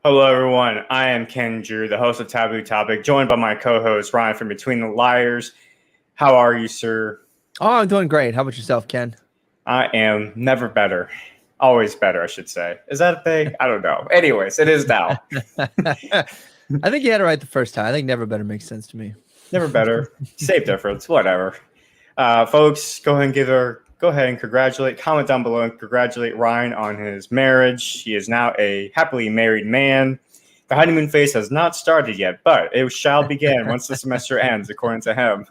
Hello, everyone. I am Ken Drew, the host of Taboo Topic, joined by my co-host Ryan from Between the Liars. How are you, sir? Oh, I'm doing great. How about yourself, Ken? I am never better. Always better, I should say. Is that a thing? I don't know. Anyways, it is now. I think you had it right the first time. I think never better makes sense to me. Never better. Same difference. Whatever. Folks, go ahead and comment down below and congratulate Ryan on his marriage. He is now a happily married man. The honeymoon phase has not started yet, but it shall begin once the semester ends, according to him.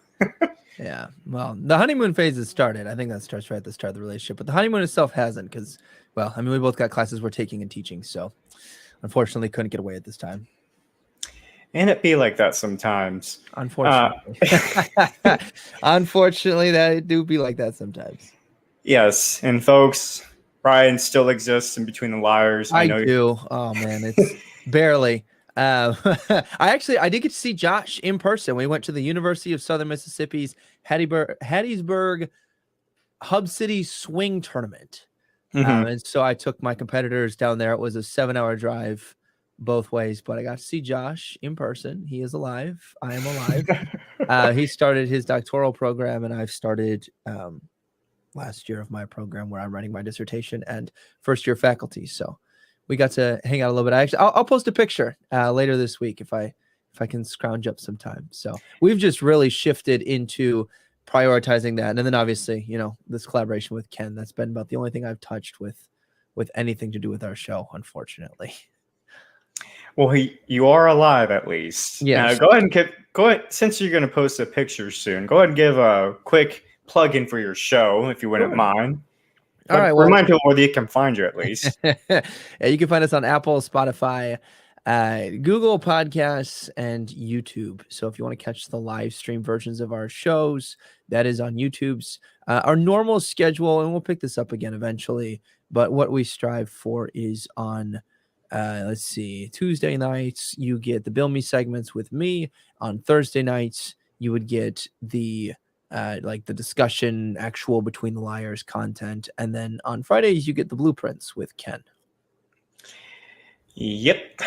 Yeah, well, the honeymoon phase has started. I think that starts right at the start of the relationship, but the honeymoon itself hasn't because, well, I mean, we both got classes we're taking and teaching, so unfortunately couldn't get away at this time. And it be like that sometimes. Unfortunately. Unfortunately, that do be like that sometimes. Yes, and folks, Ryan still exists in Between the Liars. I do. Oh, man, it's barely. I did get to see Josh in person. We went to the University of Southern Mississippi's Hattiesburg Hub City Swing Tournament. And so I took my competitors down there. It was a 7-hour drive both ways, but I got to see Josh in person. He is alive. I am alive. He started his doctoral program, and I've started last year of my program where I'm writing my dissertation and first year faculty. So we got to hang out a little bit. I'll post a picture later this week if I can scrounge up some time. So we've just really shifted into prioritizing that. And then obviously, this collaboration with Ken, that's been about the only thing I've touched with anything to do with our show, unfortunately. Well, you are alive at least. Yeah. Go ahead. Since you're going to post a picture soon, go ahead and give a quick plug in for your show, if you wouldn't mind. All right. Well, remind people where they can find you at least. Yeah, you can find us on Apple, Spotify, Google Podcasts, and YouTube. So if you want to catch the live stream versions of our shows, that is on YouTube's our normal schedule, and we'll pick this up again eventually. But what we strive for is on let's see, Tuesday nights you get the Bill Me segments with me. On Thursday nights you would get the like the discussion, actual Between the Liars content, and then on Fridays you get the blueprints with Ken. Yep.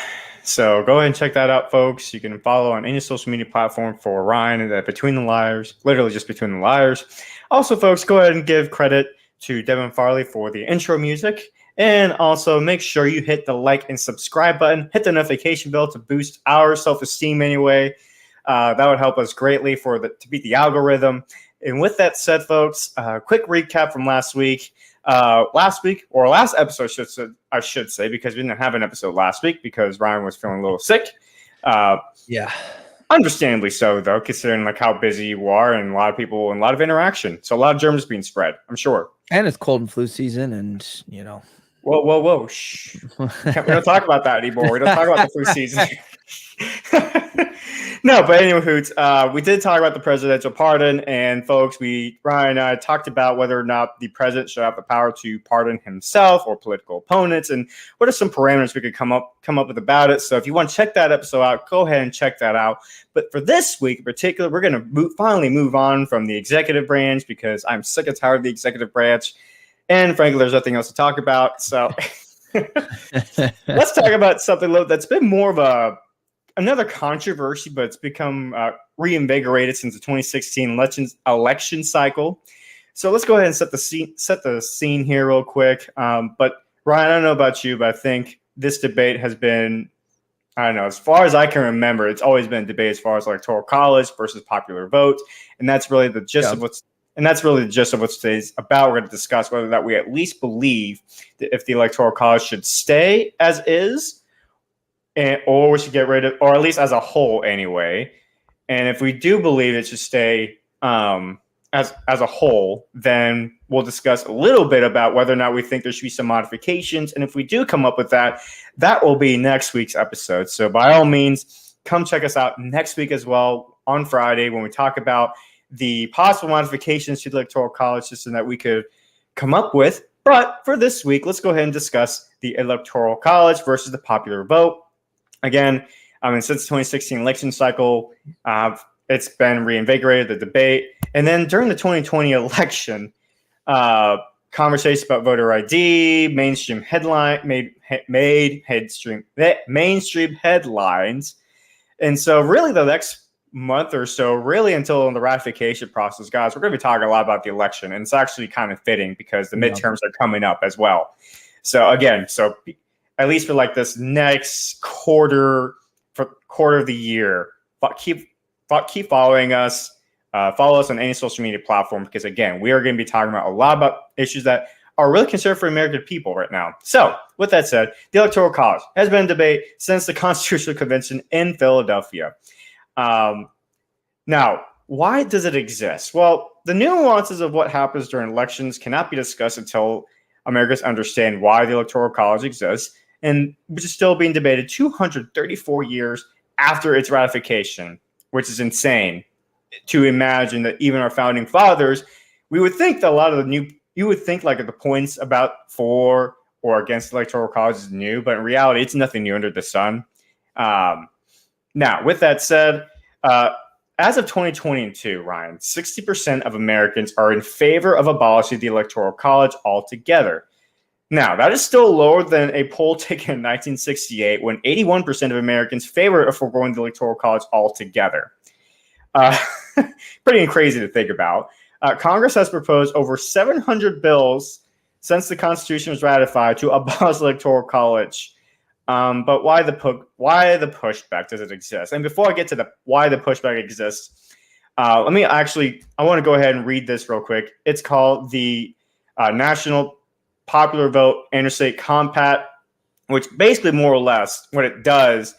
So go ahead and check that out, folks. You can follow on any social media platform for Ryan at Between the Liars, literally just Between the Liars. Also, folks, go ahead and give credit to Devin Farley for the intro music. And also make sure you hit the like and subscribe button, hit the notification bell to boost our self-esteem anyway. That would help us greatly to beat the algorithm. And with that said, folks, quick recap from last week. Last episode, I should say, because we didn't have an episode last week because Ryan was feeling a little sick. Yeah. Understandably so, though, considering like how busy you are and a lot of people and a lot of interaction. So a lot of germs being spread, I'm sure. And it's cold and flu season, and Whoa. Shh. We don't talk about that anymore. We don't talk about the flu season. No, but anyway, Hoots, we did talk about the presidential pardon, and folks, Ryan and I talked about whether or not the president should have the power to pardon himself or political opponents, and what are some parameters we could come up with about it. So if you want to check that episode out, go ahead and check that out. But for this week in particular, we're going to finally move on from the executive branch because I'm sick and tired of the executive branch. And frankly, there's nothing else to talk about. So let's talk about something that's been more of another controversy, but it's become reinvigorated since the 2016 election cycle. So let's go ahead and set the scene here real quick. But Ryan, I don't know about you, but I think this debate has been, I don't know, as far as I can remember, it's always been a debate as far as electoral college versus popular vote. And that's really the gist of what's what today's about. We're going to discuss whether that we at least believe that if the Electoral College should stay as is, or we should get rid of, or at least as a whole anyway. And if we do believe it should stay as a whole, then we'll discuss a little bit about whether or not we think there should be some modifications. And if we do come up with that, that will be next week's episode. So by all means, come check us out next week as well on Friday when we talk about the possible modifications to the Electoral College system that we could come up with. But for this week, let's go ahead and discuss the Electoral College versus the popular vote. Again, since the 2016 election cycle, it's been reinvigorated, the debate. And then during the 2020 election, conversations about voter ID, mainstream headlines. And so really the next month or so, really until the ratification process, guys, we're going to be talking a lot about the election. And it's actually kind of fitting because the midterms are coming up as well. So again, at least for like this next quarter of the year, keep following us. Follow us on any social media platform because, again, we are going to be talking about a lot about issues that are really concerned for American people right now. So, with that said, the Electoral College has been in debate since the Constitutional Convention in Philadelphia. Now, why does it exist? Well, the nuances of what happens during elections cannot be discussed until Americans understand why the Electoral College exists, and which is still being debated 234 years after its ratification, which is insane to imagine that even our founding fathers, we would think that a lot of you would think like the points about for or against the Electoral College is new, but in reality, it's nothing new under the sun. Now, with that said, as of 2022, Ryan, 60% of Americans are in favor of abolishing the Electoral College altogether. Now, that is still lower than a poll taken in 1968 when 81% of Americans favored foregoing the Electoral College altogether. Pretty crazy to think about. Congress has proposed over 700 bills since the Constitution was ratified to abolish the Electoral College. But why the pushback does it exist? And before I get to why the pushback exists, I want to go ahead and read this real quick. It's called the National Popular Vote Interstate Compact, which basically more or less what it does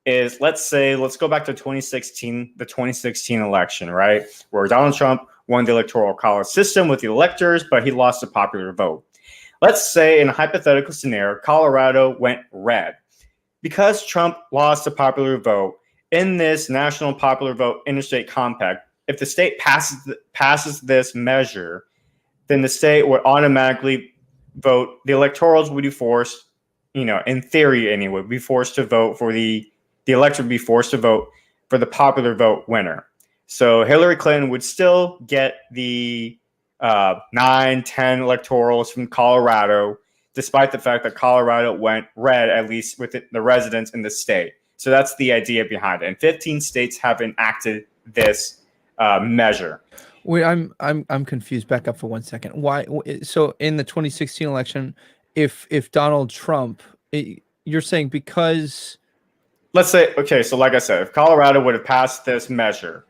is let's go back to the 2016 election, right? Where Donald Trump won the Electoral College system with the electors, but he lost the popular vote. Let's say in a hypothetical scenario, Colorado went red. Because Trump lost the popular vote in this National Popular Vote Interstate Compact, if the state passes this measure, then the state would automatically vote. The electorals would be forced, in theory anyway, be forced to vote for the electorate would be forced to vote for the popular vote winner. So Hillary Clinton would still get the 9, 10 electorals from Colorado, despite the fact that Colorado went red, at least with the residents in the state. So that's the idea behind it. And 15 states have enacted this measure. Wait, I'm confused. Back up for 1 second. Why? So in the 2016 election, if Donald Trump, you're saying because, let's say, okay, so like I said, if Colorado would have passed this measure,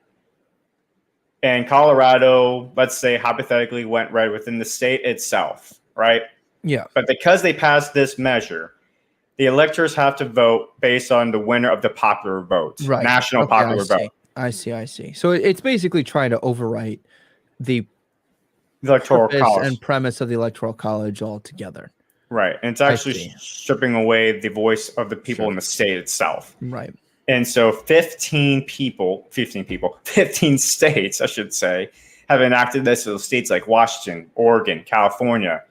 and Colorado, let's say hypothetically, went red within the state itself, right? Yeah. But because they passed this measure, the electors have to vote based on the winner of the popular vote, right? National popular vote. I see. So it's basically trying to overwrite the Electoral College and premise of the Electoral College altogether. Right. And it's actually stripping away the voice of the people in the state itself. Right. And so 15 states, I should say, have enacted this. So states like Washington, Oregon, California,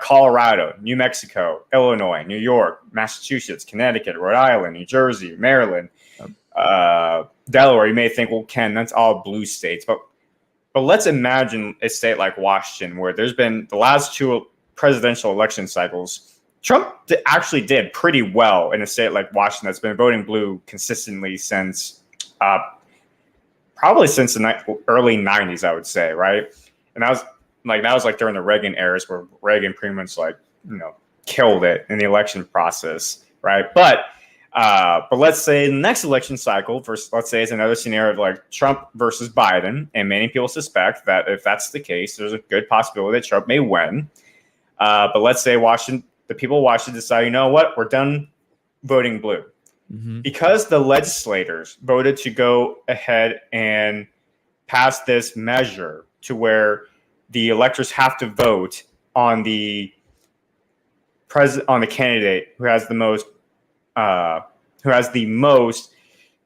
Colorado, New Mexico, Illinois, New York, Massachusetts, Connecticut, Rhode Island, New Jersey, Maryland, Delaware. You may think, well, Ken, that's all blue states. But let's imagine a state like Washington, where there's been the last 2 presidential election cycles, Trump actually did pretty well in a state like Washington that's been voting blue consistently since probably since the early 90s, I would say, right? And that was during the Reagan eras where Reagan pretty much killed it in the election process, right? But let's say the next election cycle, let's say it's another scenario of like Trump versus Biden, and many people suspect that if that's the case, there's a good possibility that Trump may win. But let's say the people of Washington decide, you know what, we're done voting blue. Mm-hmm. Because the legislators voted to go ahead and pass this measure to where the electors have to vote on the candidate who has the most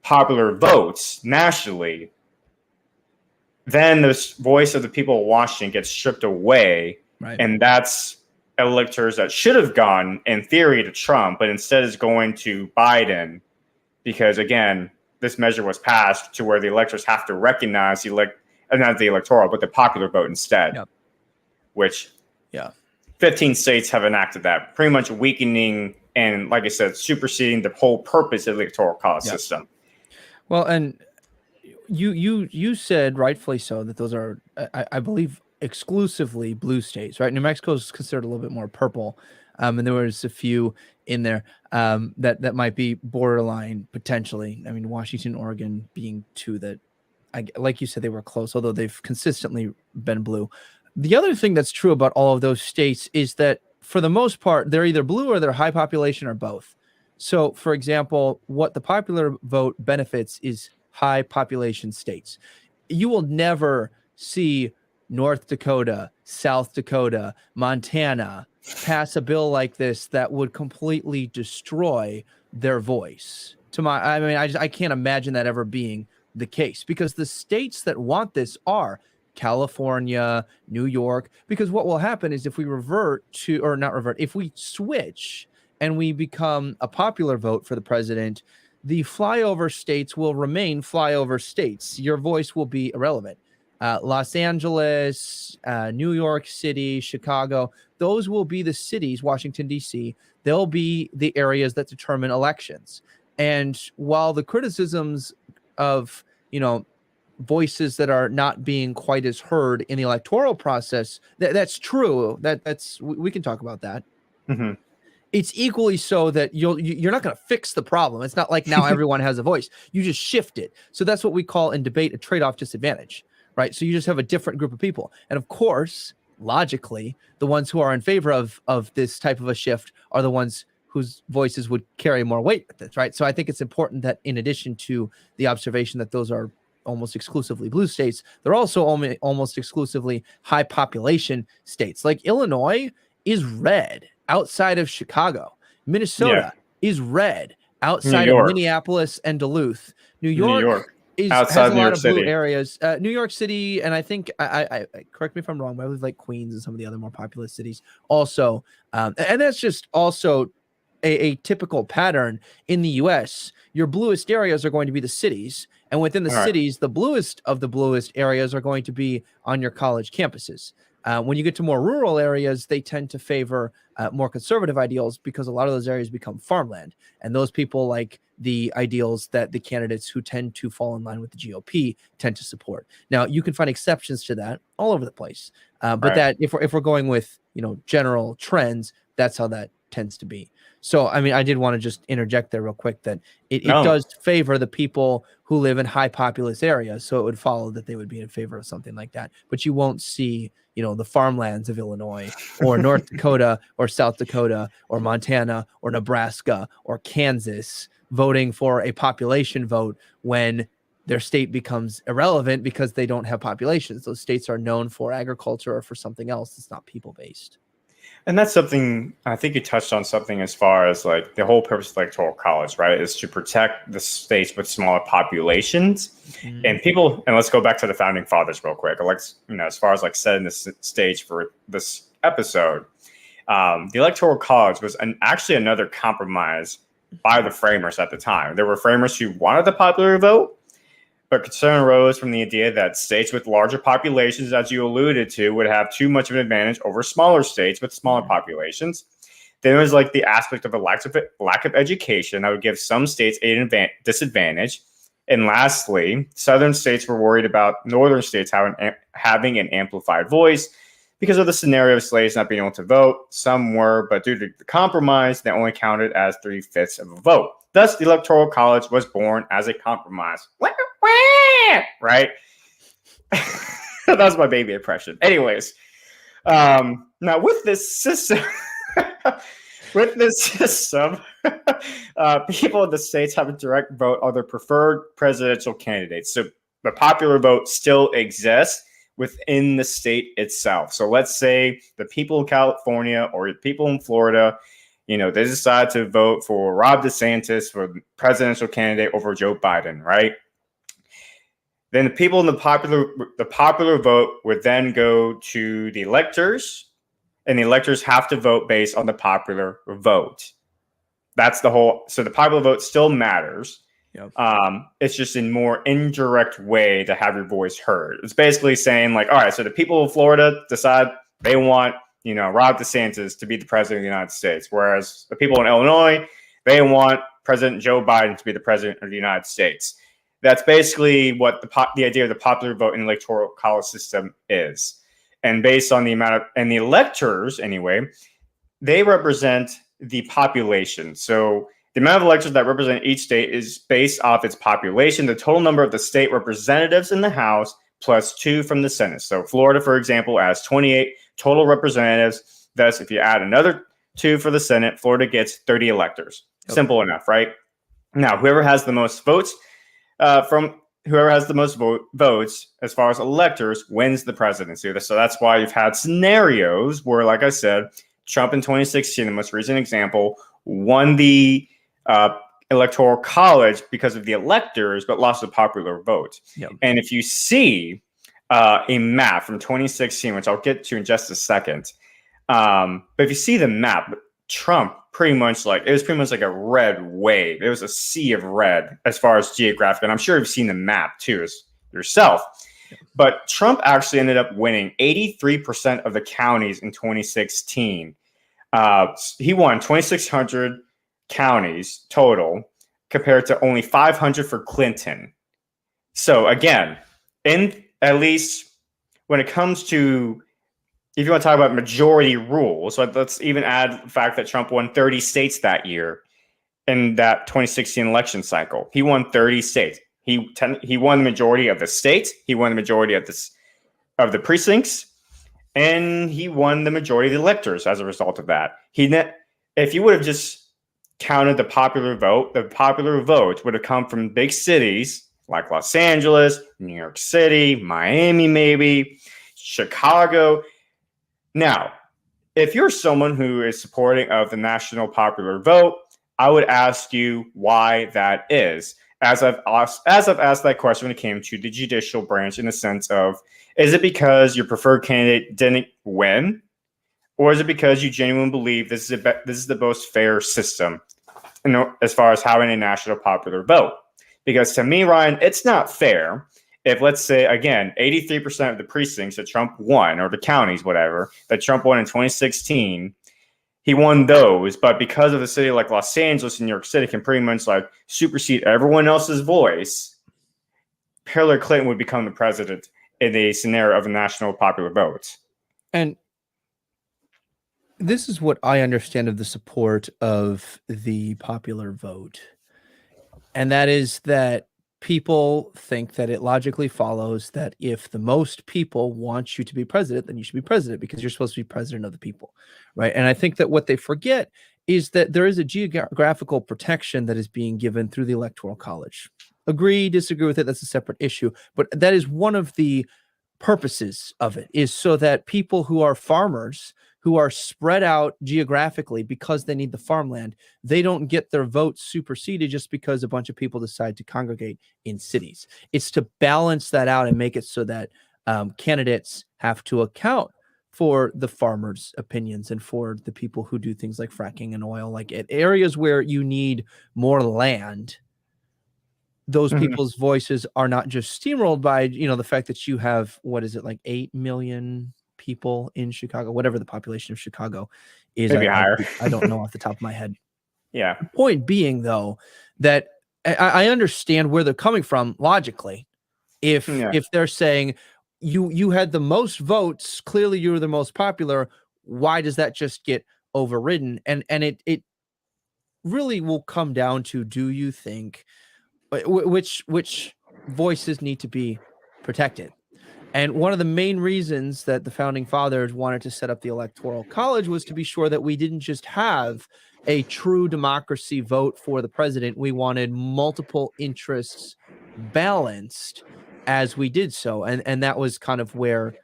popular votes nationally, then the voice of the people of Washington gets stripped away, right? And that's electors that should have gone in theory to Trump, but instead is going to Biden, because again, this measure was passed to where the electors have to recognize not the electoral, but the popular vote instead. Yep. Which Yeah. 15 states have enacted that, pretty much weakening and, like I said, superseding the whole purpose of the electoral college system. Well, and you said rightfully so that those are, I believe, exclusively blue states, right? New Mexico is considered a little bit more purple, and there was a few in there that might be borderline potentially. I mean, Washington, Oregon being two that, like you said, they were close, although they've consistently been blue. The other thing that's true about all of those states is that for the most part, they're either blue or they're high population or both. So, for example, what the popular vote benefits is high population states. You will never see North Dakota, South Dakota, Montana pass a bill like this that would completely destroy their voice. I can't imagine that ever being the case, because the states that want this are California, New York, because what will happen is if we if we switch and we become a popular vote for the president, the flyover states will remain flyover states. Your voice will be irrelevant. Los Angeles, New York City, Chicago, those will be the cities, Washington, D.C., they'll be the areas that determine elections. And while the criticisms of, voices that are not being quite as heard in the electoral process, that's true. We can talk about that. Mm-hmm. It's equally so that you're not going to fix the problem. It's not like now everyone has a voice. You just shift it. So that's what we call in debate a trade-off disadvantage, right? So you just have a different group of people. And of course, logically, the ones who are in favor of this type of a shift are the ones whose voices would carry more weight with this, right? So I think it's important that in addition to the observation that those are almost exclusively blue states, they're also almost exclusively high population states. Like Illinois is red outside of Chicago. Minnesota is red outside of Minneapolis and Duluth. New York has a lot of blue areas. New York City, and I think, I correct me if I'm wrong, but I believe like Queens and some of the other more populous cities also. And that's just also a typical pattern in the U.S. Your bluest areas are going to be the cities, and within the cities, the bluest of the bluest areas are going to be on your college campuses. When you get to more rural areas, they tend to favor more conservative ideals because a lot of those areas become farmland, and those people like the ideals that the candidates who tend to fall in line with the GOP tend to support. Now, you can find exceptions to that all over the place, but that if we're going with general trends, that's how that tends to be. So, I mean, I did want to just interject there real quick that it does favor the people who live in high populous areas. So it would follow that they would be in favor of something like that. But you won't see, the farmlands of Illinois or North Dakota or South Dakota or Montana or Nebraska or Kansas voting for a population vote when their state becomes irrelevant because they don't have populations. Those states are known for agriculture or for something else that's not people-based. And that's something, I think you touched on something as far as like the whole purpose of electoral college, right, is to protect the states with smaller populations. Mm-hmm. And let's go back to the founding fathers real quick. Like, as far as like setting the stage for this episode, the electoral college was actually another compromise by the framers at the time. There were framers who wanted the popular vote, but concern arose from the idea that states with larger populations, as you alluded to, would have too much of an advantage over smaller states with smaller populations. Then there was like the aspect of a lack of education that would give some states a disadvantage. And lastly, southern states were worried about northern states having an amplified voice because of the scenario of slaves not being able to vote. Some were, but due to the compromise, they only counted as 3/5 of a vote. Thus, the Electoral College was born as a compromise. Right? That was my baby impression. Anyways, now with this system, people in the states have a direct vote on their preferred presidential candidates. So the popular vote still exists within the state itself. So let's say the people of California or the people in Florida, they decide to vote for Ron DeSantis for the presidential candidate over Joe Biden, right? Then the people in the popular vote would then go to the electors, and the electors have to vote based on the popular vote. That's so the popular vote still matters. Yep. It's just in more indirect way to have your voice heard. It's basically saying like, all right, so the people of Florida decide they want, Ron DeSantis to be the president of the United States, whereas the people in Illinois, they want President Joe Biden to be the president of the United States. That's basically what the idea of the popular vote in the electoral college system is. And based on the amount of, and the electors anyway, they represent the population. So the amount of electors that represent each state is based off its population, the total number of the state representatives in the House plus 2 from the Senate. So Florida, for example, has 28 total representatives. Thus, if you add another 2 for the Senate, Florida gets 30 electors. Okay. Simple enough, right? Now, whoever has the most votes votes as far as electors wins the presidency. So that's why you've had scenarios where, like I said, Trump in 2016, the most recent example, won the electoral college because of the electors, but lost the popular vote. Yep. And if you see a map from 2016, which I'll get to in just a second, but if you see the map, Trump it was pretty much like a red wave. It was a sea of red as far as geographic, and I'm sure you've seen the map too as yourself. But Trump actually ended up winning 83% of the counties in 2016. He won 2,600 counties total compared to only 500 for Clinton. So again, at least when it comes to, if you want to talk about majority rule, so let's even add the fact that Trump won 30 states that year in that 2016 election cycle. He won 30 states. He won the majority of the states. He won the majority of the precincts, and he won the majority of the electors as a result of that. If you would have just counted the popular vote would have come from big cities like Los Angeles, New York City, Miami, maybe Chicago. Now, if you're someone who is supporting of the national popular vote, I would ask you why that is. As I've asked that question when it came to the judicial branch, in the sense of, is it because your preferred candidate didn't win, or is it because you genuinely believe this is the most fair system, as far as having a national popular vote? Because to me, Ryan, it's not fair if, let's say, again, 83% of the precincts that Trump won, or the counties, whatever, that Trump won in 2016, he won those, but because of the city like Los Angeles and New York City can pretty much like supersede everyone else's voice, Hillary Clinton would become the president in a scenario of a national popular vote. And this is what I understand of the support of the popular vote. And that is that people think that it logically follows that if the most people want you to be president, then you should be president because you're supposed to be president of the people, right? And I think that what they forget is that there is a geographical protection that is being given through the Electoral College. Agree, disagree with it, that's a separate issue. But that is one of the purposes of it, is so that people who are farmers, who are spread out geographically because they need the farmland, they don't get their votes superseded just because a bunch of people decide to congregate in cities. It's to balance that out and make it so that candidates have to account for the farmers' opinions and for the people who do things like fracking and oil. Like at areas where you need more land, those people's voices are not just steamrolled by, the fact that you have, 8 million people in Chicago, whatever the population of Chicago is. Maybe higher. I don't know off the top of my head. Yeah. The point being, though, that I understand where they're coming from logically. If they're saying you had the most votes, clearly you were the most popular, why does that just get overridden? And it really will come down to, do you think which voices need to be protected? And one of the main reasons that the founding fathers wanted to set up the Electoral College was to be sure that we didn't just have a true democracy vote for the president. We wanted multiple interests balanced as we did so. And that was kind of where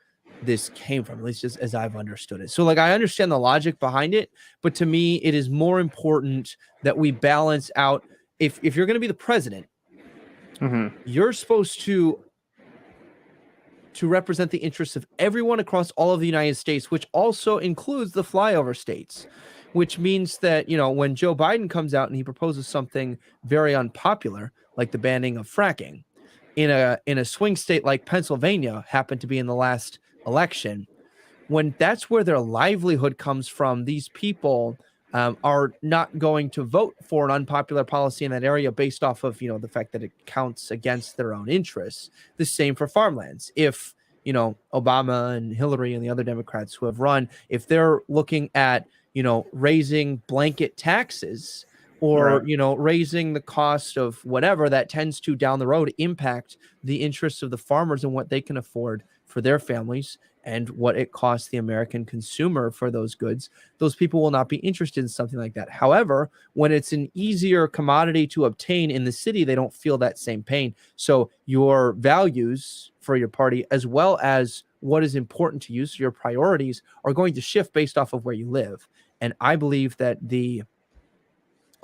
this came from, at least as I've understood it. So I understand the logic behind it, but to me, it is more important that we balance out. If you're going to be the president, you're supposed to represent the interests of everyone across all of the United States, which also includes the flyover states, which means that, when Joe Biden comes out and he proposes something very unpopular, like the banning of fracking in a swing state like Pennsylvania happened to be in the last election, when that's where their livelihood comes from, these people are not going to vote for an unpopular policy in that area based off of, the fact that it counts against their own interests. The same for farmlands. If, Obama and Hillary and the other Democrats who have run, if they're looking at, raising blanket taxes or, Right. raising the cost of whatever, that tends to down the road impact the interests of the farmers and what they can afford for their families and what it costs the American consumer for those goods. Those people will not be interested in something like that. However, when it's an easier commodity to obtain in the city, they don't feel that same pain. So your values for your party, as well as what is important to you, so your priorities, are going to shift based off of where you live. And I believe that the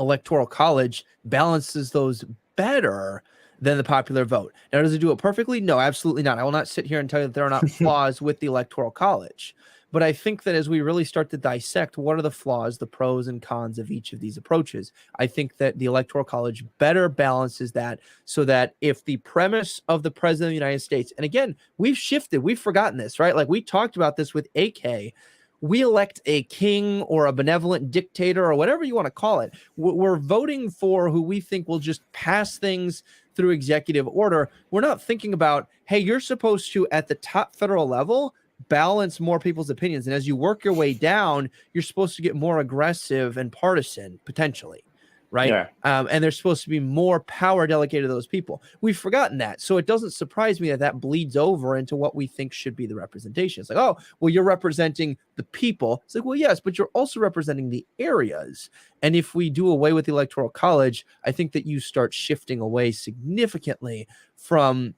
Electoral College balances those better than the popular vote. Now, does it do it perfectly? No, absolutely not. I will not sit here and tell you that there are not flaws with the Electoral College. But I think that as we really start to dissect what are the flaws, the pros and cons of each of these approaches, I think that the Electoral College better balances that, so that if the premise of the President of the United States, and again, we've shifted, we've forgotten this, right? Like we talked about this with AK. We elect a king or a benevolent dictator or whatever you want to call it. We're voting for who we think will just pass things through executive order. We're not thinking about, hey, you're supposed to, at the top federal level, balance more people's opinions. And as you work your way down, you're supposed to get more aggressive and partisan, potentially. Right. Yeah. And there's supposed to be more power delegated to those people. We've forgotten that. So it doesn't surprise me that that bleeds over into what we think should be the representation. It's like, oh, well, you're representing the people. It's like, well, yes, but you're also representing the areas. And if we do away with the Electoral College, I think that you start shifting away significantly from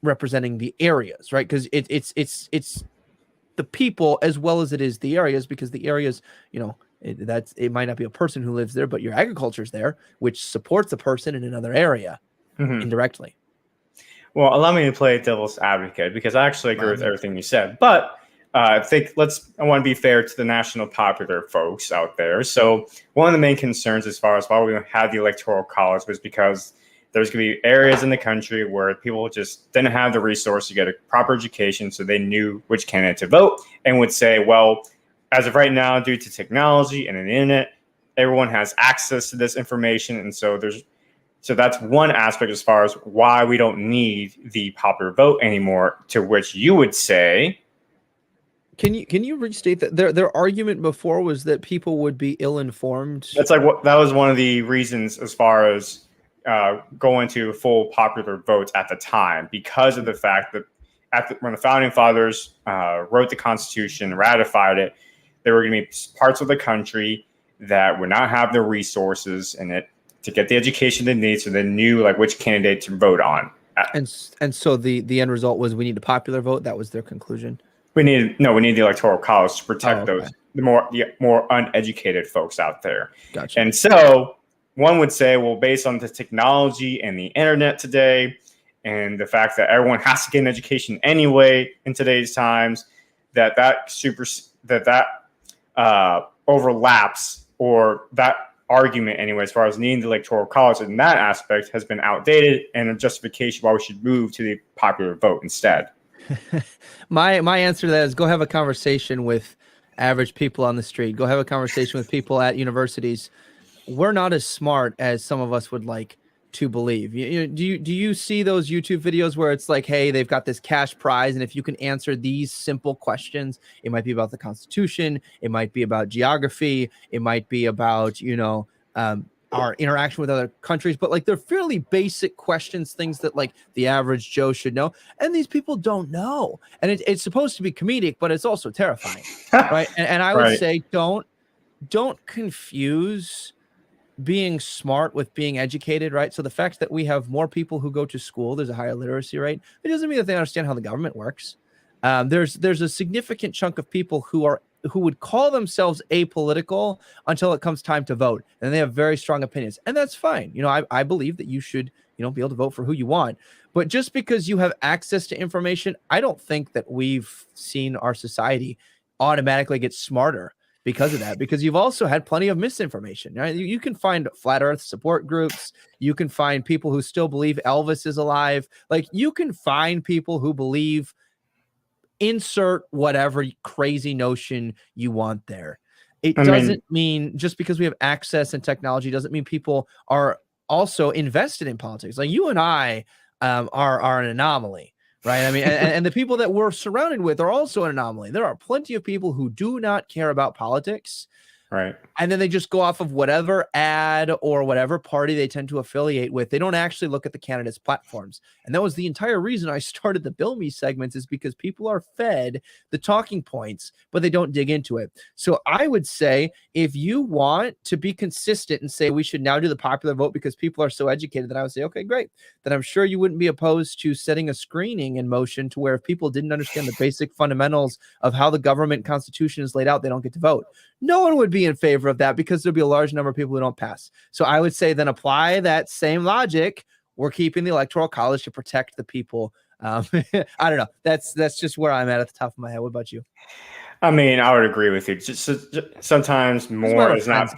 representing the areas, right? Because it's the people as well as it is the areas, because the areas, it might not be a person who lives there, but your agriculture is there, which supports a person in another area indirectly. Well, allow me to play devil's advocate, because I actually agree with everything you said. But I want to be fair to the national popular folks out there. So one of the main concerns as far as why we had the Electoral College was because there's going to be areas in the country where people just didn't have the resource to get a proper education, so they knew which candidate to vote and would say, well, as of right now, due to technology and the internet, everyone has access to this information. And so that's one aspect as far as why we don't need the popular vote anymore, to which you would say. Can you restate that? Their argument before was that people would be ill-informed. That's that was one of the reasons as far as going to full popular votes at the time, because of the fact that when the founding fathers wrote the Constitution, ratified it, there were going to be parts of the country that would not have the resources in it to get the education they need, so they knew which candidate to vote on. And so the end result was we need a popular vote. That was their conclusion. We need the Electoral College to protect those the more uneducated folks out there. Gotcha. And so one would say, well, based on the technology and the internet today, and the fact that everyone has to get an education anyway in today's times, that overlaps, or that argument anyway, as far as needing the Electoral College in that aspect, has been outdated, and a justification why we should move to the popular vote instead. My answer to that is go have a conversation with average people on the street. Go have a conversation with people at universities. We're not as smart as some of us would like to believe. Do you see those YouTube videos where it's like, hey, they've got this cash prize, and if you can answer these simple questions, it might be about the Constitution, it might be about geography, it might be about our interaction with other countries, but they're fairly basic questions, things that the average Joe should know, and these people don't know. And it's supposed to be comedic, but it's also terrifying, right? And I would say don't confuse being smart with being educated, right? So the fact that we have more people who go to school, there's a higher literacy rate, it doesn't mean that they understand how the government works. There's a significant chunk of people who would call themselves apolitical until it comes time to vote, and they have very strong opinions, and that's fine. I believe that you should be able to vote for who you want, but just because you have access to information, I don't think that we've seen our society automatically get smarter because of that, because you've also had plenty of misinformation, right? You can find flat earth support groups. You can find people who still believe Elvis is alive. You can find people who believe insert whatever crazy notion you want there. It I doesn't mean, mean just because we have access and technology doesn't mean people are also invested in politics. Like you and I are an anomaly, right? I mean, and the people that we're surrounded with are also an anomaly. There are plenty of people who do not care about politics. right. And then they just go off of whatever ad or whatever party they tend to affiliate with. They don't actually look at the candidates' platforms. And that was the entire reason I started the Bill Me segments, is because people are fed the talking points, but they don't dig into it. So I would say if you want to be consistent and say we should now do the popular vote because people are so educated, then I would say, okay, great. Then I'm sure you wouldn't be opposed to setting a screening in motion to where if people didn't understand the basic fundamentals of how the government constitution is laid out, they don't get to vote. No one would be in favor of that because there'll be a large number of people who don't pass. So I would say then apply that same logic. We're keeping the Electoral College to protect the people. I don't know. That's just where I'm at the top of my head. What about you? I mean, I would agree with you. Just sometimes more is not.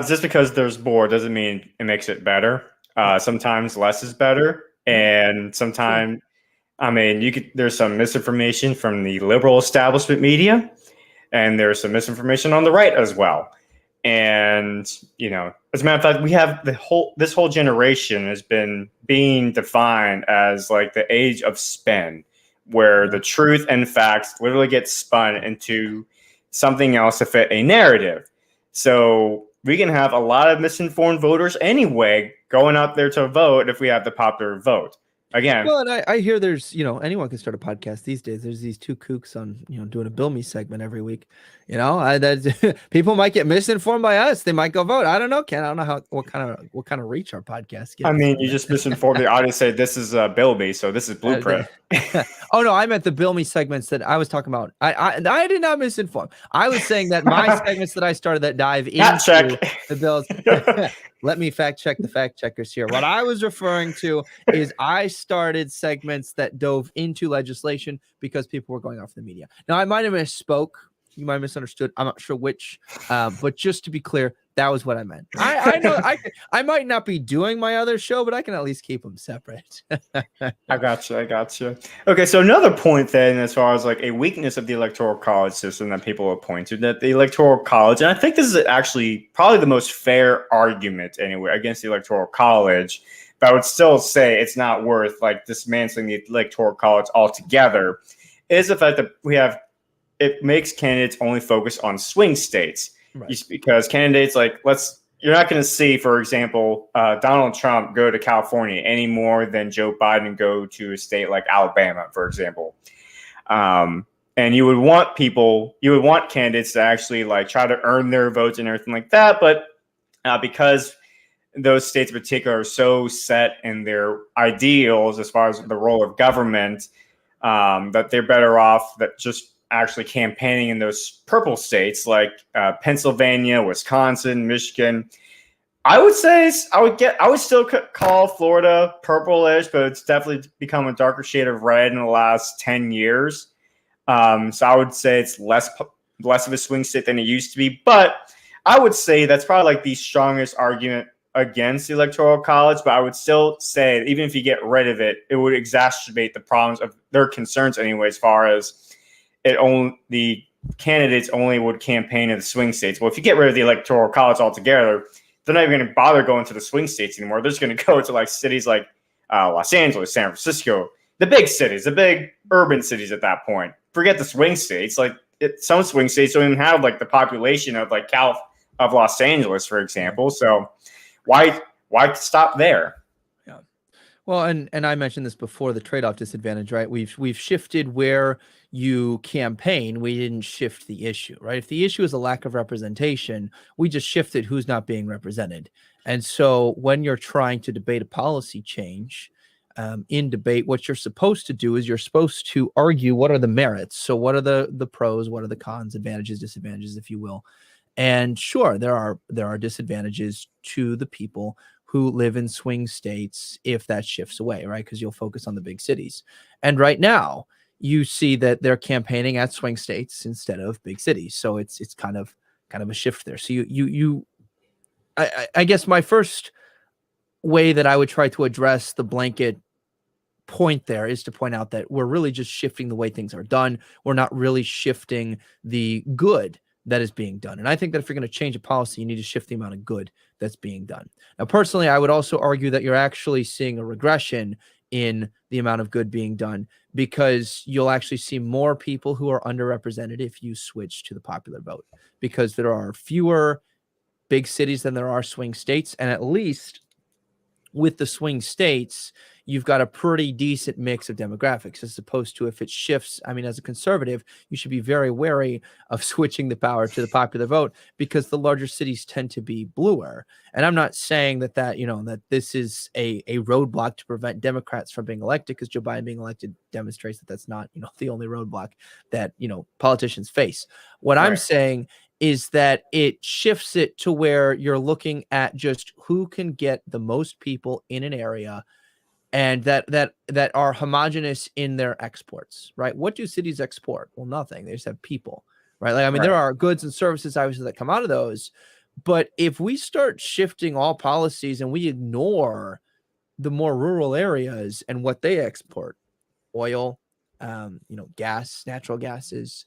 Just because there's more doesn't mean it makes it better. Sometimes less is better, and sometimes, I mean, there's some misinformation from the liberal establishment media, and there's some misinformation on the right as well. And as a matter of fact, we have this whole generation has been being defined as like the age of spin, where the truth and facts literally get spun into something else to fit a narrative. So we can have a lot of misinformed voters anyway going out there to vote if we have the popular vote. Again, well, and I hear there's, anyone can start a podcast these days. There's these two kooks on, doing a Bill Me segment every week. That people might get misinformed by us. They might go vote. I don't know, Ken. I don't know what kind of reach our podcast gets. I mean, you just misinformed the audience. Say this is Bill Me, so this is Blueprint. Oh no, I meant the Bill Me segments that I was talking about. I did not misinform. I was saying that my segments that I started that dive into the bills. Let me fact check the fact checkers here. What I was referring to is I started segments that dove into legislation because people were going off the media. Now, I might have misspoke. You might have misunderstood. I'm not sure which, but just to be clear, that was what I meant. I know I might not be doing my other show, but I can at least keep them separate. I got you. Okay, so another point then, as far as like a weakness of the Electoral College system that people have pointed, that the Electoral College, and I think this is actually probably the most fair argument anyway against the Electoral College, but I would still say it's not worth like dismantling the Electoral College altogether, is the fact that it makes candidates only focus on swing states. Right. Because candidates you're not going to see, for example, Donald Trump go to California any more than Joe Biden go to a state like Alabama, for example. And you would want candidates to actually like try to earn their votes and everything like that. But because those states in particular are so set in their ideals as far as the role of government, that they're better off that just actually campaigning in those purple states like Pennsylvania, Wisconsin, Michigan. I would still call Florida purplish, but it's definitely become a darker shade of red in the last 10 years. So I would say it's less of a swing state than it used to be. But I would say that's probably like the strongest argument against the Electoral College. But I would still say that even if you get rid of it, it would exacerbate the problems of their concerns anyway, as far as the candidates only would campaign in the swing states. Well, if you get rid of the Electoral College altogether, they're not even going to bother going to the swing states anymore. They're just going to go to like cities like Los Angeles, San Francisco, the big cities, the big urban cities at that point. Forget the swing states. Some swing states don't even have like the population of like of Los Angeles, for example. So why stop there? Well, and I mentioned this before, the trade-off disadvantage, right? We've shifted where you campaign. We didn't shift the issue, right? If the issue is a lack of representation, we just shifted who's not being represented. And so when you're trying to debate a policy change, in debate, what you're supposed to do is you're supposed to argue what are the merits. So what are the pros, what are the cons, advantages, disadvantages, if you will. And sure, there are disadvantages to the people who live in swing states if that shifts away, right? Because you'll focus on the big cities. And right now, you see that they're campaigning at swing states instead of big cities. So it's kind of a shift there. So I guess my first way that I would try to address the blanket point there is to point out that we're really just shifting the way things are done. We're not really shifting the good that is being done. And I think that if you're going to change a policy, you need to shift the amount of good that's being done. Now, personally, I would also argue that you're actually seeing a regression in the amount of good being done, because you'll actually see more people who are underrepresented if you switch to the popular vote, because there are fewer big cities than there are swing states. And at least with the swing states, you've got a pretty decent mix of demographics, as opposed to if it shifts. I mean, as a conservative, you should be very wary of switching the power to the popular vote, because the larger cities tend to be bluer. And I'm not saying that that this is a roadblock to prevent Democrats from being elected, because Joe Biden being elected demonstrates that that's not, the only roadblock that, politicians face. What I'm saying is that it shifts it to where you're looking at just who can get the most people in an area, and that are homogenous in their exports, right? What do cities export? Well, nothing. They just have people, right? Like, I mean, there are goods and services obviously that come out of those, but if we start shifting all policies and we ignore the more rural areas and what they export, oil, gas, natural gases,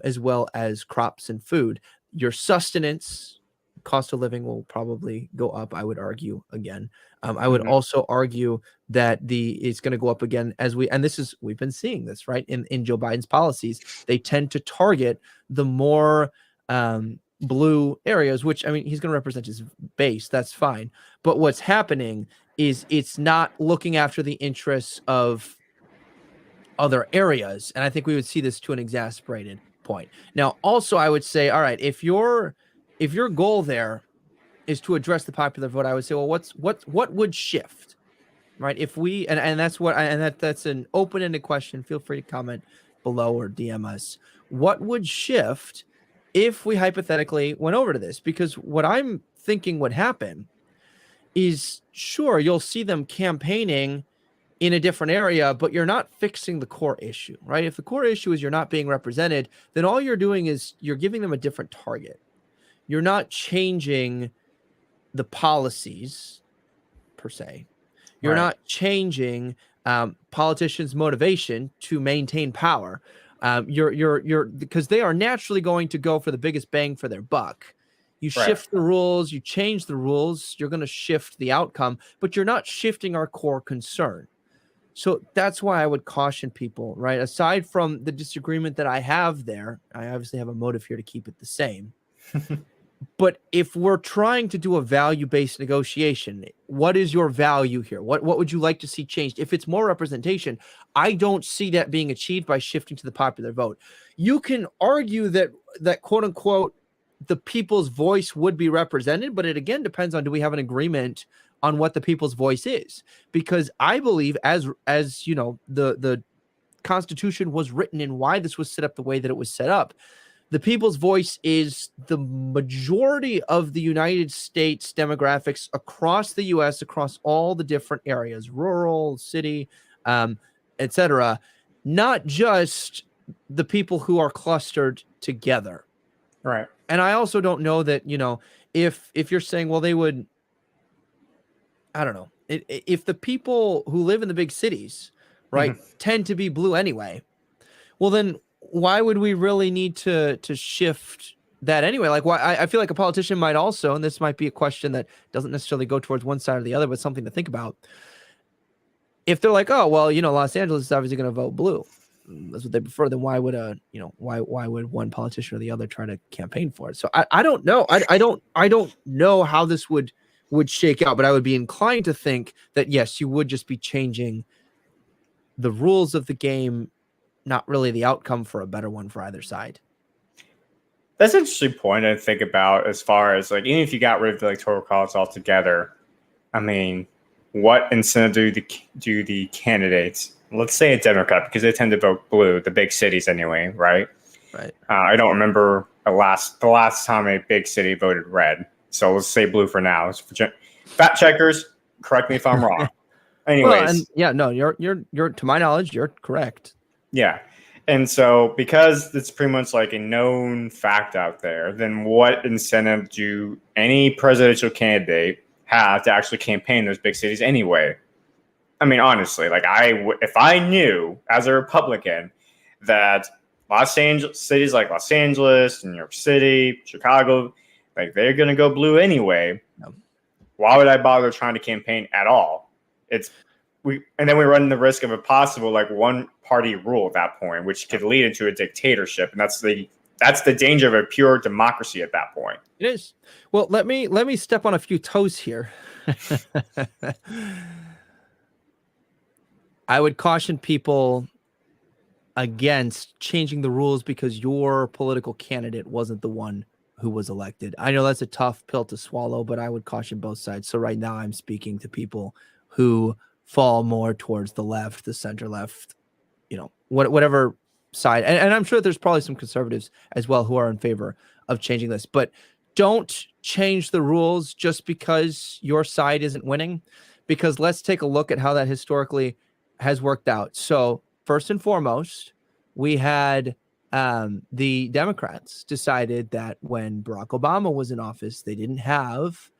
as well as crops and food, your sustenance, cost of living will probably go up, I would argue again. I would also argue that it's going to go up again we've been seeing this, right? In Joe Biden's policies, they tend to target the more blue areas, which, I mean, he's going to represent his base. That's fine. But what's happening is it's not looking after the interests of other areas. And I think we would see this to an exasperated point. Now, also, I would say, all right, if your goal there is to address the popular vote, I would say, well, what would shift, right? If we, and that's that's an open-ended question. Feel free to comment below or DM us. What would shift if we hypothetically went over to this? Because what I'm thinking would happen is, sure, you'll see them campaigning in a different area, but you're not fixing the core issue, right? If the core issue is you're not being represented, then all you're doing is you're giving them a different target. You're not changing the policies per se. You're not changing politicians' motivation to maintain power. You're because they are naturally going to go for the biggest bang for their buck. You shift the rules, you change the rules, you're going to shift the outcome, but you're not shifting our core concern. So that's why I would caution people, right? Aside from the disagreement that I have there, I obviously have a motive here to keep it the same. But if we're trying to do a value-based negotiation, what is your value here? What would you like to see changed? If it's more representation, I don't see that being achieved by shifting to the popular vote. You can argue that quote unquote the people's voice would be represented, but it again depends on, do we have an agreement on what the people's voice is? Because I believe, as the Constitution was written and why this was set up the way that it was set up, the people's voice is the majority of the United States demographics across the U.S., across all the different areas, rural, city, etc., not just the people who are clustered together. Right. And I also don't know that, if you're saying, well, they would, I don't know, if the people who live in the big cities, right, tend to be blue anyway, well, then why would we really need to shift that anyway? Like, why? I feel like a politician might also, and this might be a question that doesn't necessarily go towards one side or the other, but something to think about. If they're like, oh, well, Los Angeles is obviously going to vote blue, that's what they prefer, then why would why would one politician or the other try to campaign for it? So I don't know. I don't know how this would shake out, but I would be inclined to think that yes, you would just be changing the rules of the game, not really the outcome for a better one for either side. That's an interesting point to think about, as far as, like, even if you got rid of the Electoral college altogether, I mean, what incentive do the candidates, let's say a Democrat, because they tend to vote blue, the big cities anyway, right? Right. I don't remember the last time a big city voted red, so let's say blue for now. Fact checkers, correct me if I'm wrong. Anyways, you're to my knowledge, you're correct. Yeah. And so, because it's pretty much like a known fact out there, then what incentive do any presidential candidate have to actually campaign in those big cities anyway? I mean, honestly, like if I knew as a Republican that cities like Los Angeles, New York City, Chicago, like they're going to go blue anyway, why would I bother trying to campaign at all? And then we run the risk of a possible like one party rule at that point, which could lead into a dictatorship, and that's the danger of a pure democracy at that point. It is. Well, let me step on a few toes here. I would caution people against changing the rules because your political candidate wasn't the one who was elected. I know that's a tough pill to swallow, but I would caution both sides. So right now I'm speaking to people who fall more towards the left, the center left, whatever side. And I'm sure there's probably some conservatives as well who are in favor of changing this, but don't change the rules just because your side isn't winning, because let's take a look at how that historically has worked out. So first and foremost, we had the Democrats decided that when Barack Obama was in office, they didn't have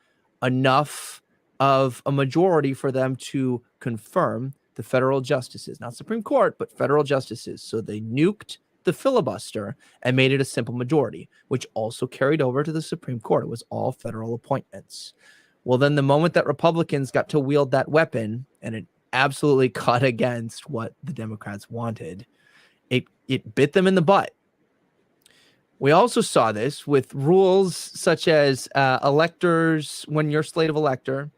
enough of a majority for them to confirm the federal justices, not Supreme Court, but federal justices. So they nuked the filibuster and made it a simple majority, which also carried over to the Supreme Court. It was all federal appointments. Well, then the moment that Republicans got to wield that weapon, and it absolutely cut against what the Democrats wanted, it bit them in the butt. We also saw this with rules such as electors, when your slate of elector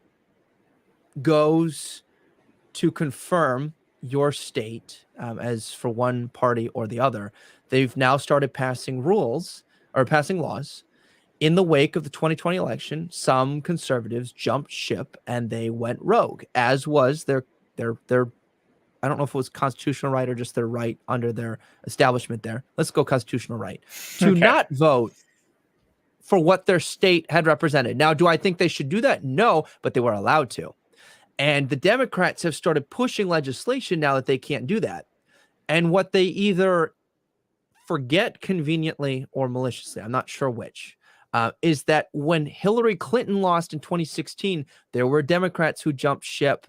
goes to confirm your state as for one party or the other, they've now started passing laws in the wake of the 2020 election. Some conservatives jumped ship and they went rogue, as was their I don't know if it was constitutional right or just their right under their establishment there. Let's go constitutional right to not vote for what their state had represented. Now, do I think they should do that? No, but they were allowed to. And the Democrats have started pushing legislation now that they can't do that. And what they either forget conveniently or maliciously, I'm not sure which, is that when Hillary Clinton lost in 2016, there were Democrats who jumped ship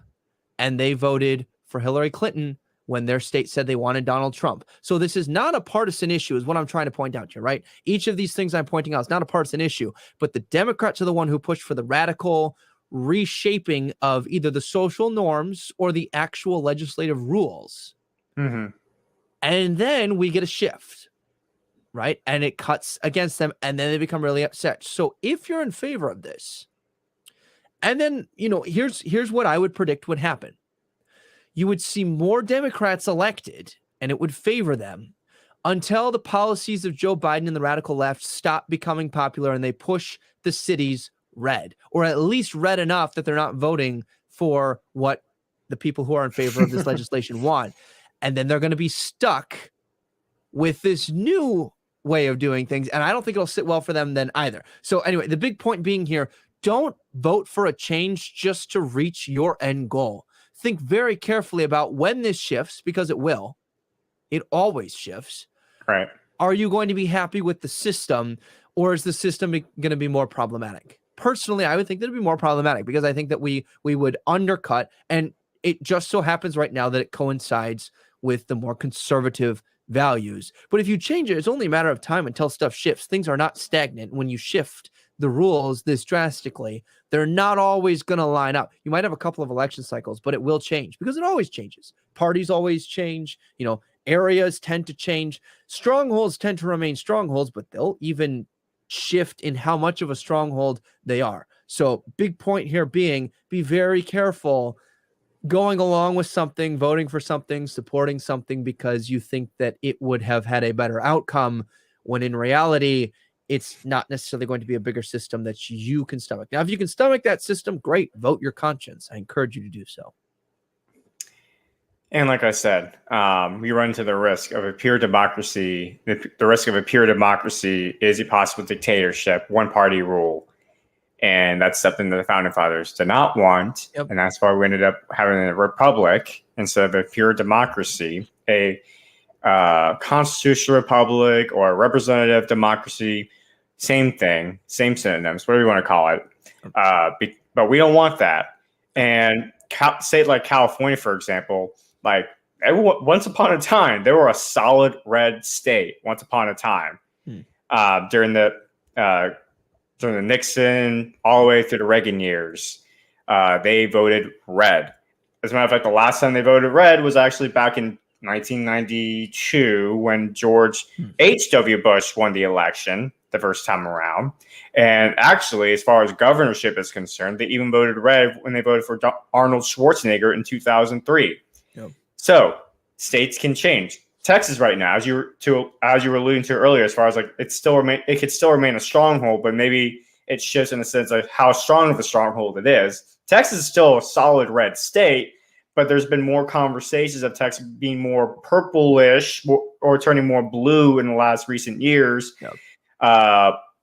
and they voted for Hillary Clinton when their state said they wanted Donald Trump. So this is not a partisan issue, is what I'm trying to point out here, right? Each of these things I'm pointing out is not a partisan issue, but the Democrats are the one who pushed for the radical reshaping of either the social norms or the actual legislative rules. Mm-hmm. And then we get a shift, right? And it cuts against them, and then they become really upset. So if you're in favor of this, and then, here's what I would predict would happen. You would see more Democrats elected, and it would favor them until the policies of Joe Biden and the radical left stop becoming popular and they push the cities red, or at least red enough that they're not voting for what the people who are in favor of this legislation want. And then they're going to be stuck with this new way of doing things. And I don't think it'll sit well for them then either. So anyway, the big point being here, don't vote for a change just to reach your end goal. Think very carefully about when this shifts, because it will. It always shifts. Right. Are you going to be happy with the system, or is the system going to be more problematic? Personally, I would think that it'd be more problematic, because I think that we would undercut, and it just so happens right now that it coincides with the more conservative values. But if you change it, it's only a matter of time until stuff shifts. Things are not stagnant. When you shift the rules this drastically, they're not always going to line up. You might have a couple of election cycles, but it will change, because it always changes. Parties always change. Areas tend to change. Strongholds tend to remain strongholds, but they'll even shift in how much of a stronghold they are. So big point here being, be very careful going along with something, voting for something, supporting something because you think that it would have had a better outcome, when in reality, it's not necessarily going to be a bigger system that you can stomach. Now, if you can stomach that system, great, vote your conscience. I encourage you to do so. And like I said, we run into the risk of a pure democracy. The risk of a pure democracy is a possible dictatorship, one-party rule. And that's something that the Founding Fathers did not want. Yep. And that's why we ended up having a republic instead of a pure democracy, a constitutional republic or a representative democracy. Same thing, same synonyms, whatever you want to call it. But we don't want that. And state like California, for example, like once upon a time, they were a solid red state. Once upon a time, during the Nixon all the way through the Reagan years, they voted red. As a matter of fact, the last time they voted red was actually back in 1992 when George H.W. Bush won the election the first time around. And actually, as far as governorship is concerned, they even voted red when they voted for Arnold Schwarzenegger in 2003. Yep. So states can change. Texas right now, as you were alluding to earlier, as far as like it could still remain a stronghold, but maybe it shifts in the sense of how strong of a stronghold it is. Texas is still a solid red state, but there's been more conversations of Texas being more purplish or turning more blue in the last recent years. Yep.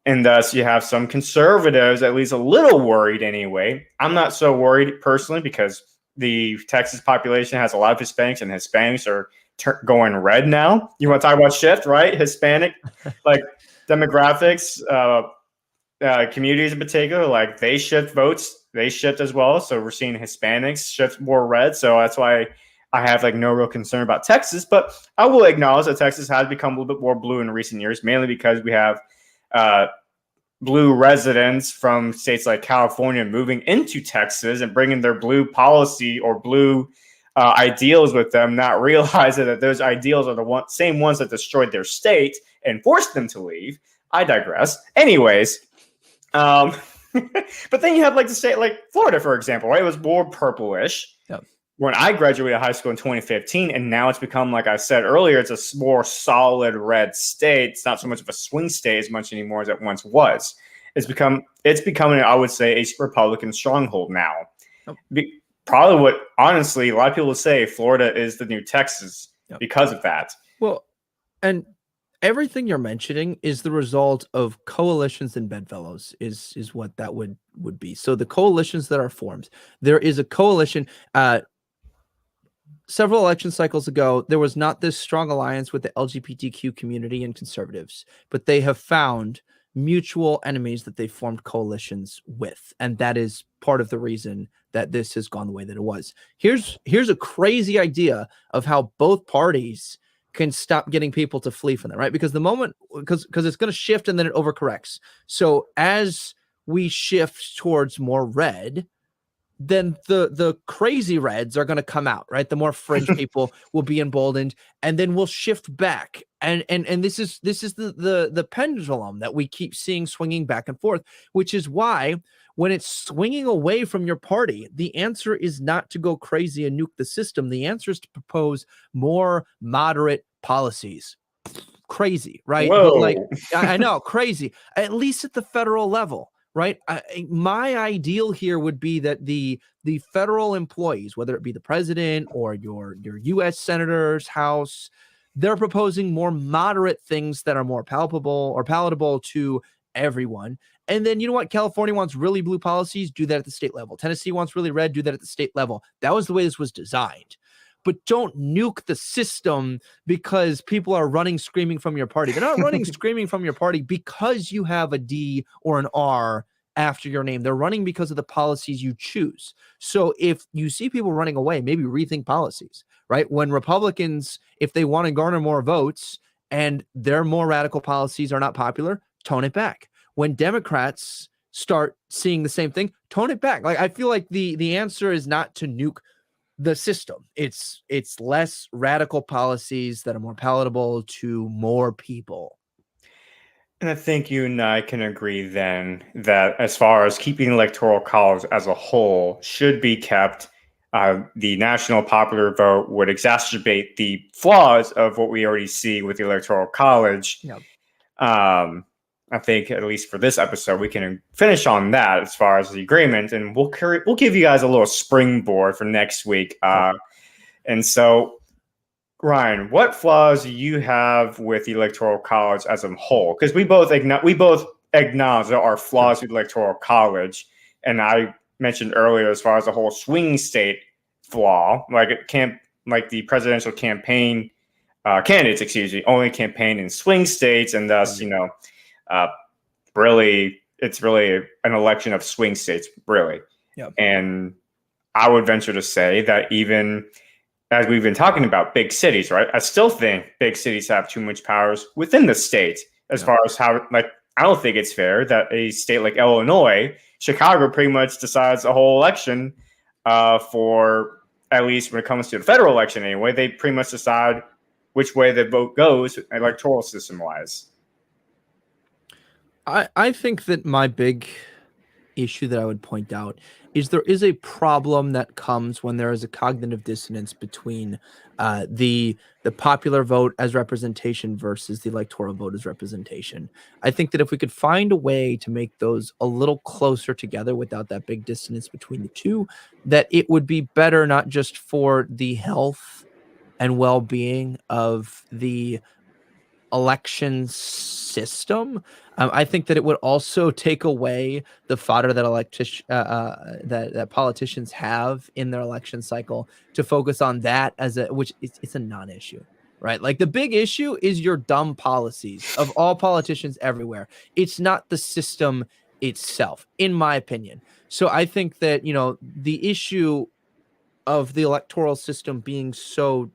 And thus you have some conservatives at least a little worried anyway. I'm not so worried personally because the Texas population has a lot of Hispanics, and Hispanics are going red now. You want to talk about shift, right? Hispanic, like demographics, communities in particular, like they shift votes, they shift as well. So we're seeing Hispanics shift more red. So that's why I have like no real concern about Texas. But I will acknowledge that Texas has become a little bit more blue in recent years, mainly because we have blue residents from states like California moving into Texas and bringing their blue policy or blue ideals with them, not realizing that those ideals are the same ones that destroyed their state and forced them to leave. I digress. Anyways, but then you have like the state like Florida, for example, right? It was more purplish when I graduated high school in 2015, and now it's become, like I said earlier, it's a more solid red state. It's not so much of a swing state as much anymore as it once was. It's becoming, I would say, a Republican stronghold now. Probably what, honestly, a lot of people say Florida is the new Texas because of that. Well, and everything you're mentioning is the result of coalitions and bedfellows is what that would be. So the coalitions that are formed, there is a coalition. Several election cycles ago, there was not this strong alliance with the LGBTQ community and conservatives, but they have found mutual enemies that they formed coalitions with. And that is part of the reason that this has gone the way that it was. Here's a crazy idea of how both parties can stop getting people to flee from them, right? Because because it's going to shift and then it overcorrects. So as we shift towards more red, then the crazy reds are going to come out, right? The more fringe people will be emboldened, and then we'll shift back. And this is the pendulum that we keep seeing swinging back and forth, which is why when it's swinging away from your party, the answer is not to go crazy and nuke the system. The answer is to propose more moderate policies. Crazy, right? Whoa. But like, I know, crazy, at least at the federal level. Right. My ideal here would be that the federal employees, whether it be the president or your U.S. senators, House, they're proposing more moderate things that are more palpable or palatable to everyone. And then, you know what? California wants really blue policies. Do that at the state level. Tennessee wants really red. Do that at the state level. That was the way this was designed. But don't nuke the system because people are running screaming from your party. They're not running screaming from your party because you have a D or an R after your name. They're running because of the policies you choose. So if you see people running away, maybe rethink policies, right? When Republicans, if they want to garner more votes and their more radical policies are not popular, tone it back. When Democrats start seeing the same thing, tone it back. Like, I feel like the answer is not to nuke the system. It's less radical policies that are more palatable to more people. And I think you and I can agree then that as far as keeping the Electoral College as a whole should be kept, the national popular vote would exacerbate the flaws of what we already see with the Electoral College. Yep. I think at least for this episode, we can finish on that as far as the agreement, and we'll give you guys a little springboard for next week. And so, Ryan, what flaws do you have with the Electoral College as a whole? Because we both acknowledge there are flaws with the Electoral College, and I mentioned earlier as far as the whole swing state flaw, like the presidential campaign candidates, only campaign in swing states, and thus, really, it's really an election of swing states, really. Yep. And I would venture to say that even as we've been talking about big cities, right? I still think big cities have too much powers within the state as far as how, like, I don't think it's fair that a state like Illinois, Chicago pretty much decides the whole election for, at least when it comes to the federal election anyway, they pretty much decide which way the vote goes electoral system wise. I think that my big issue that I would point out is there is a problem that comes when there is a cognitive dissonance between the popular vote as representation versus the electoral vote as representation. I think that if we could find a way to make those a little closer together without that big dissonance between the two, that it would be better not just for the health and well-being of the election system. I think that it would also take away the fodder that that politicians have in their election cycle to focus on that as it's a non-issue, right? Like the big issue is your dumb policies of all politicians everywhere. It's not the system itself, in my opinion. So I think that, the issue of the electoral system being so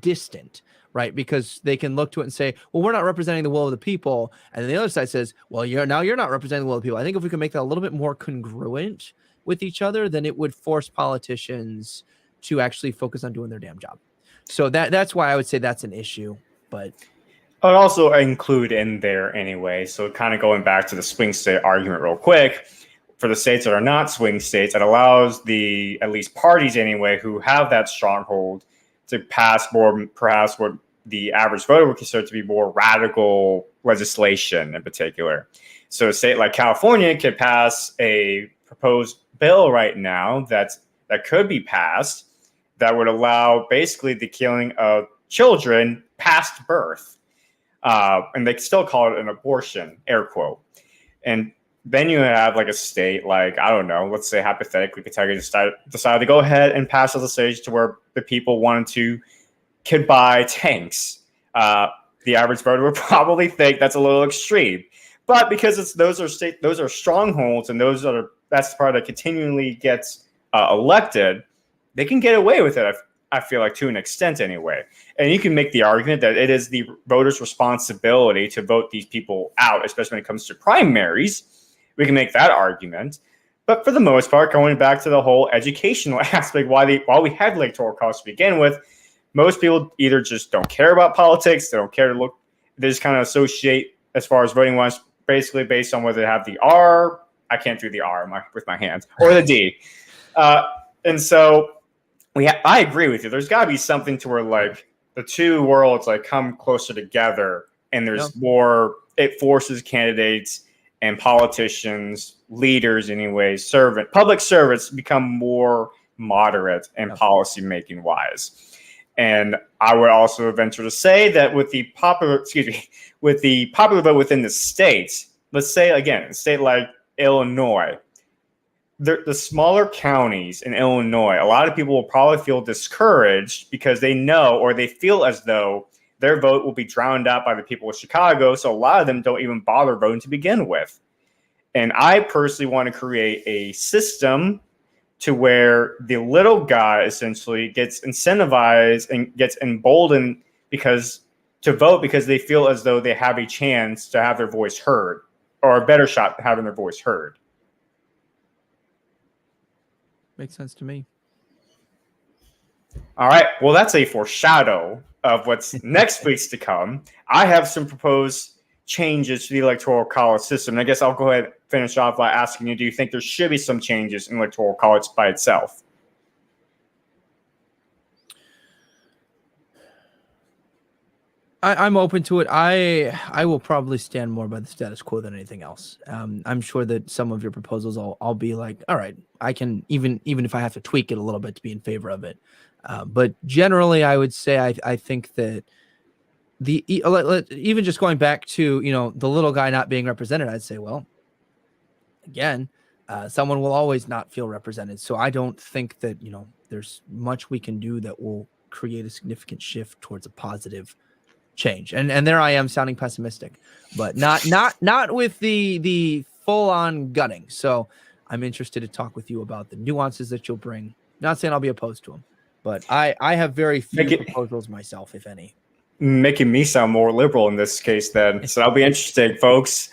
distant, right? Because they can look to it and say, well, we're not representing the will of the people. And then the other side says, well, you're not representing the will of the people. I think if we can make that a little bit more congruent with each other, then it would force politicians to actually focus on doing their damn job. So that's why I would say that's an issue. But I would also include in there anyway. So kind of going back to the swing state argument real quick, for the states that are not swing states, it allows the, at least parties anyway, who have that stronghold to pass more, perhaps what the average voter would consider to be more radical legislation in particular. So a state like California could pass a proposed bill right now that could be passed that would allow basically the killing of children past birth. And they still call it an abortion, air quote. And then you have like a state like, I don't know, let's say hypothetically, Kentucky decided to go ahead and pass legislation to where the people could buy tanks. The average voter would probably think that's a little extreme, but because those are strongholds, and that's the part that continually gets elected, they can get away with it. I feel like to an extent anyway. And you can make the argument that it is the voters' responsibility to vote these people out, especially when it comes to primaries. We can make that argument. But for the most part, going back to the whole educational aspect, while we had electoral college to begin with, most people either just don't care about politics, they don't care to look, they just kind of associate as far as voting wise, basically based on whether they have the R, I can't do the R with my hands, or the D. And so I agree with you. There's got to be something to where like the two worlds like come closer together, and there's more, it forces candidates and politicians, leaders anyway, public servants become more moderate and policy making wise. And I would also venture to say that with the popular vote within the states, let's say again, a state like Illinois, the smaller counties in Illinois, a lot of people will probably feel discouraged because they know, or they feel as though their vote will be drowned out by the people of Chicago. So a lot of them don't even bother voting to begin with. And I personally want to create a system to where the little guy essentially gets incentivized and gets emboldened to vote because they feel as though they have a chance to have their voice heard, or a better shot at having their voice heard. Makes sense to me. All right. Well, that's a foreshadow of what's next week's to come. I have some proposed changes to the electoral college system. And I guess I'll go ahead and finish off by asking you, do you think there should be some changes in electoral college by itself? I'm open to it. I will probably stand more by the status quo than anything else. I'm sure that some of your proposals I'll be like, all right, I can even if I have to tweak it a little bit to be in favor of it. But generally, I would say I think that even just going back to the little guy not being represented, I'd say, well, again, someone will always not feel represented. So I don't think that there's much we can do that will create a significant shift towards a positive change. And there I am sounding pessimistic, but not with the full on gutting. So I'm interested to talk with you about the nuances that you'll bring. Not saying I'll be opposed to them, but I have very few proposals myself, if any. Making me sound more liberal in this case then. So that'll be interesting, folks.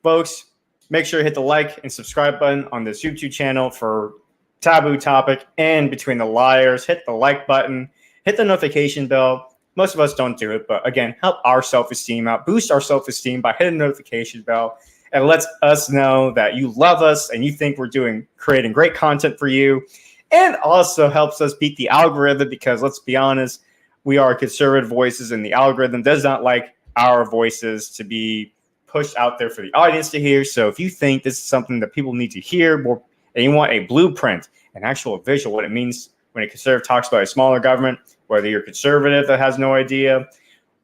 Folks, make sure to hit the like and subscribe button on this YouTube channel for Taboo Topic and Between the Liars. Hit the like button, hit the notification bell. Most of us don't do it, but again, help our self-esteem out, boost our self-esteem by hitting the notification bell. And lets us know that you love us and you think we're creating great content for you. And also helps us beat the algorithm because let's be honest, we are conservative voices and the algorithm does not like our voices to be pushed out there for the audience to hear. So if you think this is something that people need to hear more and you want a blueprint, an actual visual, what it means when a conservative talks about a smaller government, whether you're conservative that has no idea,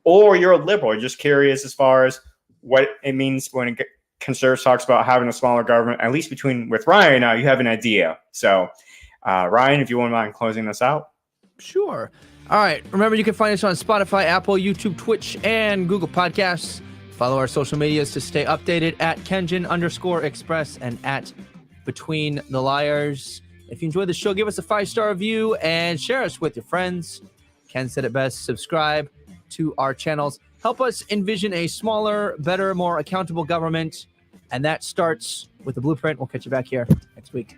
or you're a liberal, you're just curious as far as what it means when a conservative talks about having a smaller government, at least with Ryan and I, you have an idea. So Ryan, if you wouldn't mind closing this out. Sure. All right. Remember, you can find us on Spotify, Apple, YouTube, Twitch, and Google Podcasts. Follow our social medias to stay updated at Kenjin_Express and at Between the Liars. If you enjoyed the show, give us a 5-star review and share us with your friends. Ken said it best. Subscribe to our channels. Help us envision a smaller, better, more accountable government. And that starts with the blueprint. We'll catch you back here next week.